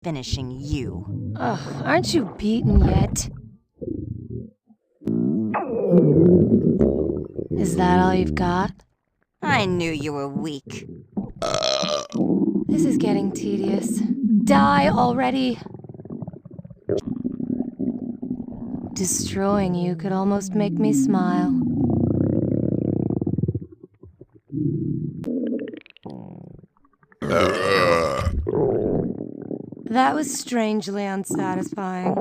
finishing you. Ugh, aren't you beaten yet? Is that all you've got? I knew you were weak. This is getting tedious. Die already! Destroying you could almost make me smile. That was strangely unsatisfying.